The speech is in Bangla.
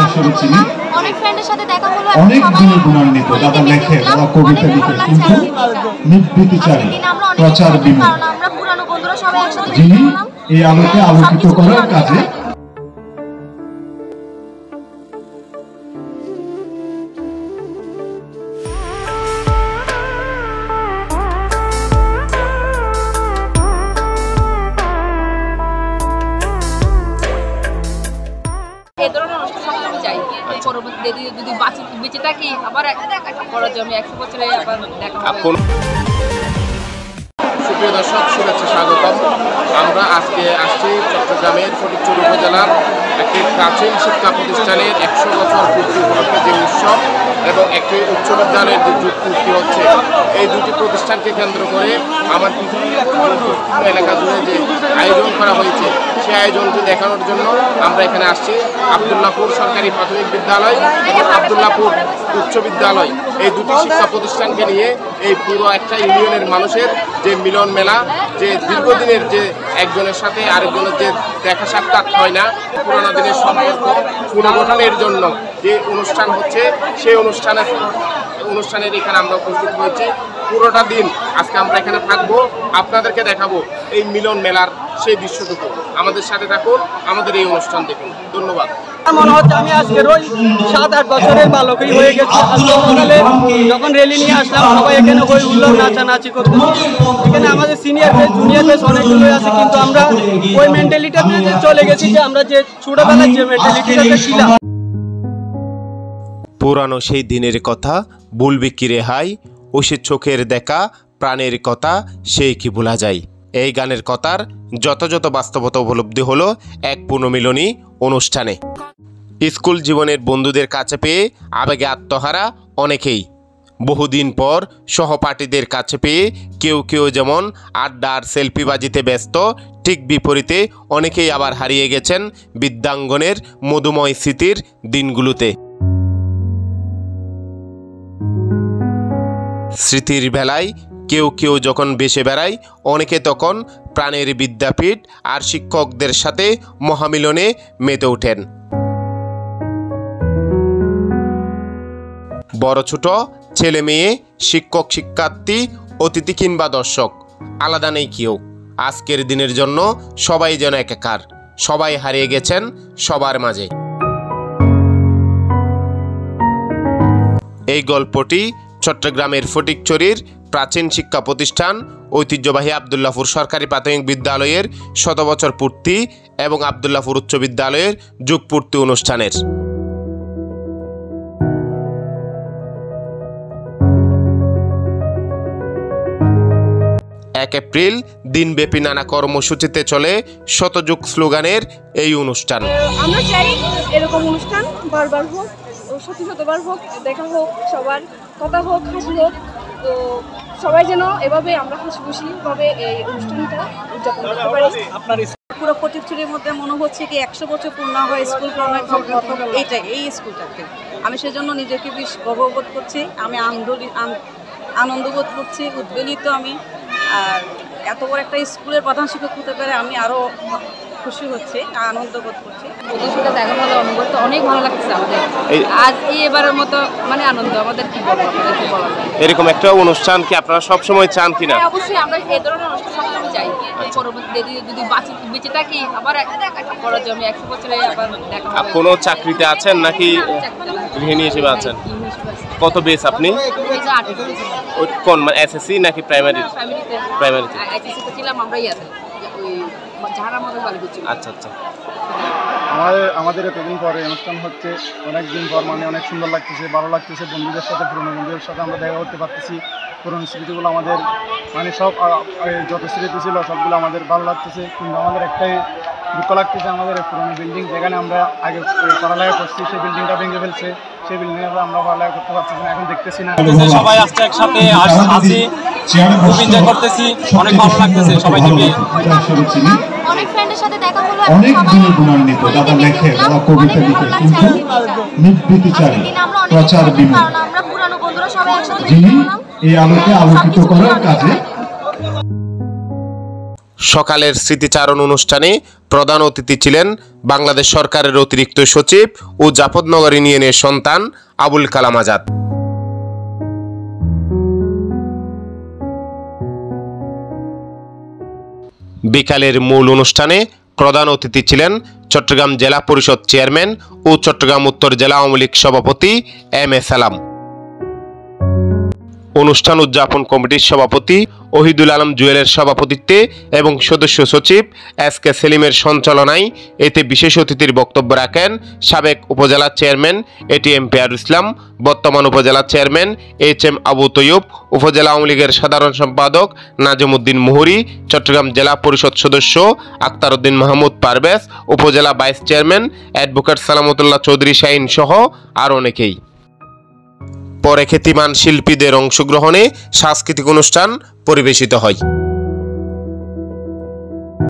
আসলে চিনি, অনেক ফ্রেন্ডের সাথে দেখা হলো, অনেক দিনের গুণান্বিত দাদা লেখে, দাদা কবিতা লিখে, কিন্তু নির্বৃতিচারী প্রচার বিমূঢ়, আমরা পুরানো বন্ধুরা সবাই একসাথে যিনি এই আলোকে আলোকিত করার কাজে বেঁচে থাকি আবার আমি 100 বছরে আবার দেখা হবে। সুপ্রিয় দর্শক, শুভেচ্ছা, স্বাগতম। আমরা আজকে আসছি চট্টগ্রামের ফটিকছড়ি উপজেলার একটি প্রাচীন শিক্ষা প্রতিষ্ঠানের 100 বছর পূর্তি উপলক্ষে যে উৎসব এবং একটি উচ্চ বিদ্যালয়ের যে যুগ পূর্তি হচ্ছে, এই দুটি প্রতিষ্ঠানকে কেন্দ্র করে আমার বিভিন্ন এলাকা জুড়ে যে আয়োজন করা হয়েছে, সেই আয়োজনটি দেখানোর জন্য আমরা এখানে আসছি। আবদুল্লাহপুর সরকারি প্রাথমিক বিদ্যালয় এবং আবদুল্লাহপুর উচ্চ বিদ্যালয়, এই দুটি শিক্ষা প্রতিষ্ঠানকে নিয়ে এই পুরো একটা ইউনিয়নের মানুষের যে মিলন মেলা, যে দীর্ঘদিনের যে একজনের সাথে আরেকজনের যে দেখা সাক্ষাৎ হয় না, পুরোনো দিনের সম্পর্ক পুনর্গঠনের জন্য যে অনুষ্ঠান হচ্ছে, সেই অনুষ্ঠানের এখানে আমরা উপস্থিত হয়েছি। পুরোটা দিন আজকে আমরা এখানে থাকবো, আপনাদেরকে দেখাবো এই মিলন মেলার সেই দৃশ্যটুকু। আমাদের সাথে থাকুন, আমাদের এই অনুষ্ঠান দেখুন। ধন্যবাদ। মনে হচ্ছে আমি আজকের ওই 7-8 বছরের বালকই হয়ে গেছি। আজকে সকালে যখন রেলি নিয়ে আসলাম, সবাই এখানে হই হুল্লোড় নাচানাচি করতে। এখানে আমাদের সিনিয়র বেস জুনিয়র বেস অনেকগুলো আছে, কিন্তু আমরা ওই মেন্টালিটিতে যে চলে গেছি যে আমরা যে ছোটবেলার যে মেন্টালিটিতে ছিলাম। পুরানো সেই দিনের কথা বলবি কি রেহাই, ও সে চোখের দেখা প্রাণের কথা সেই কি ভোলা যায়। এই গানের কথার যথাযথ বাস্তবতা উপলব্ধি হলো এক পুনর্মিলনী অনুষ্ঠানে। স্কুল জীবনের বন্ধুদের কাছে পেয়ে আবেগে আত্মহারা অনেকেই, বহুদিন পর সহপাঠীদের কাছে পেয়ে কেউ কেউ যেমন আড্ডা আর সেলফিবাজিতে ব্যস্ত, ঠিক বিপরীতে অনেকেই আবার হারিয়ে গেছেন বিদ্যাঙ্গনের মধুময় স্মৃতির দিনগুলোতে। স্মৃতির বেলায় কেউ কেউ যখন বেসে বেড়ায়, অনেকে তখন প্রাণের বিদ্যাপীঠ আর শিক্ষকদের সাথে মহামিলনে মেতে ওঠেন। বড় ছোট, ছেলে মেয়ে, শিক্ষক শিক্ষার্থী, অতিথি কিংবা দর্শক, আলাদা নেই কেউ। আজকের দিনের জন্য সবাই যেন একাকার, সবাই হারিয়ে গেছেন সবার মাঝে। এই গল্পটি চট্টগ্রামের ফটিকছড়ির প্রাচীন শিক্ষা প্রতিষ্ঠান ঐতিহ্যবাহী আবদুল্লাহপুর সরকারি প্রাথমিক বিদ্যালয়ের 100 বছর পূর্তি এবং আবদুল্লাহপুর উচ্চ বিদ্যালয়ের যুগ পূর্তি অনুষ্ঠানের। 1 এপ্রিল দিনব্যাপী নানা কর্মসূচিতে চলে শতযুগ স্লোগানের এই অনুষ্ঠান। আমরা চাই এরকম অনুষ্ঠান বারবার হোক, শতবার হোক, দেখা হোক, সবার কথা হোক, হাসি হোক। তো সবাই যেন এভাবে আমরা হাসি খুশিভাবে এই অনুষ্ঠানটা উদযাপন করতে পারি। পুরো ফটিকছড়ির মধ্যে মনে হচ্ছে কি 100 বছর পূর্ণ হয় স্কুল করার প্রথম এই স্কুলটাকে। আমি সেজন্য নিজেকে বেশ গর্ববোধ করছি, আমি আনন্দবোধ করছি, উদ্বেলিত আমি। আর এত বড় একটা স্কুলের প্রধান শিক্ষক হতে পারে আমি আরও খুশি হচ্ছে, আনন্দ বোধ করছি। ওদের সাথে দেখা হলো, অনুভূত অনেক ভালো লাগছে আমাদের। আজ এবারের মতো মানে আনন্দ, আমাদের কি বলবো, এরকম একটা অনুষ্ঠান কি আপনারা সবসময় চান কিনা? অবশ্যই আমরা এই ধরনের অনুষ্ঠান সবসময় চাই। পরবর্তীতে যদি বেঁচে থাকি আবার আমি 100 বছরে আবার দেখা হবে। কোনো চাকরিতে আছেন নাকি গৃহিণী হিসেবে আছেন? কত বেস আপনি? কোন মানে এসএসসি নাকি প্রাইমারি? প্রাইমারিতে এসএসসি ছিলাম আমরা ইয়াতে ওই ঝাড়ামাদের বাড়ি। আচ্ছা আচ্ছা। আমাদের এতদিন পরে অনুষ্ঠান হচ্ছে, অনেকদিন পর, মানে অনেক সুন্দর লাগতেছে, ভালো লাগতেছে। বন্ধুদের সাথে, পুরনো বন্ধুদের সাথে আমরা দেখা করতে পারতেছি। পুরনো স্মৃতিগুলো আমাদের মানে সব যত স্মৃতি ছিল সবগুলো আমাদের ভালো লাগতেছে। কিন্তু আমাদের একটাই দুঃখ লাগতেছে, আমাদের পুরনো বিল্ডিং যেখানে আমরা আগে পড়ালেখা করছি, সেই বিল্ডিংটা ভেঙে ফেলছে। সেই বিল্ডিংয়ে আমরা পড়ালেখা করতে পারছি না, এখন দেখতেছি না। সবাই আসছে একসাথে, আসি, খুব এনজয় করতেছি, অনেক ভালো লাগতেছে সবাইকে পেয়ে। অনেক ফ্রেন্ডের সাথে দেখা হলো, অনেক দিনের গুণান্বিত দাদা লেখে, দাদা কবিতা লিখে, কিন্তু নির্বৃতিচারী প্রচার বিমূঢ়, আমরা পুরানো বন্ধুরা সবাই একসাথে যিনি এই আলোকে আলোকিত করার কাজে। সকালের স্মৃতিচারণ অনুষ্ঠানে প্রধান অতিথি ছিলেন বাংলাদেশ সরকারের অতিরিক্ত সচিব ও জাফরনগর ইউনিয়নের সন্তান আবুল কালাম আজাদ। বিকালের মূল অনুষ্ঠানে প্রধান অতিথি ছিলেন চট্টগ্রাম জেলা পরিষদ চেয়ারম্যান ও চট্টগ্রাম উত্তর জেলা আওয়ামী লীগ সভাপতি এম এ সালাম। অনুষ্ঠান উদযাপন কমিটির সভাপতি ওহিদুল আলম জুয়েলের সভাপতিত্বে এবং সদস্য সচিব এস কে সেলিমের সঞ্চালনায় এতে বিশেষ অতিথির বক্তব্য রাখেন সাবেক উপজেলা চেয়ারম্যান এটিএম পেয়ারুল ইসলাম, বর্তমান উপজেলা chairman H M Abu Taiyab, উপজেলা আওয়ামী লীগের সাধারণ সম্পাদক নাজিম উদ্দিন মুহুরী, চট্টগ্রাম জেলা পরিষদ সদস্য আক্তার উদ্দিন মাহমুদ পারভেজ, উপজেলা vice chairman advocate Salamatullah Chowdhury Shahin সহ আর অনেকেই। পরে খ্যাতিমান শিল্পীদের অংশগ্রহণে সাংস্কৃতিক অনুষ্ঠান পরিবেশিত হয়।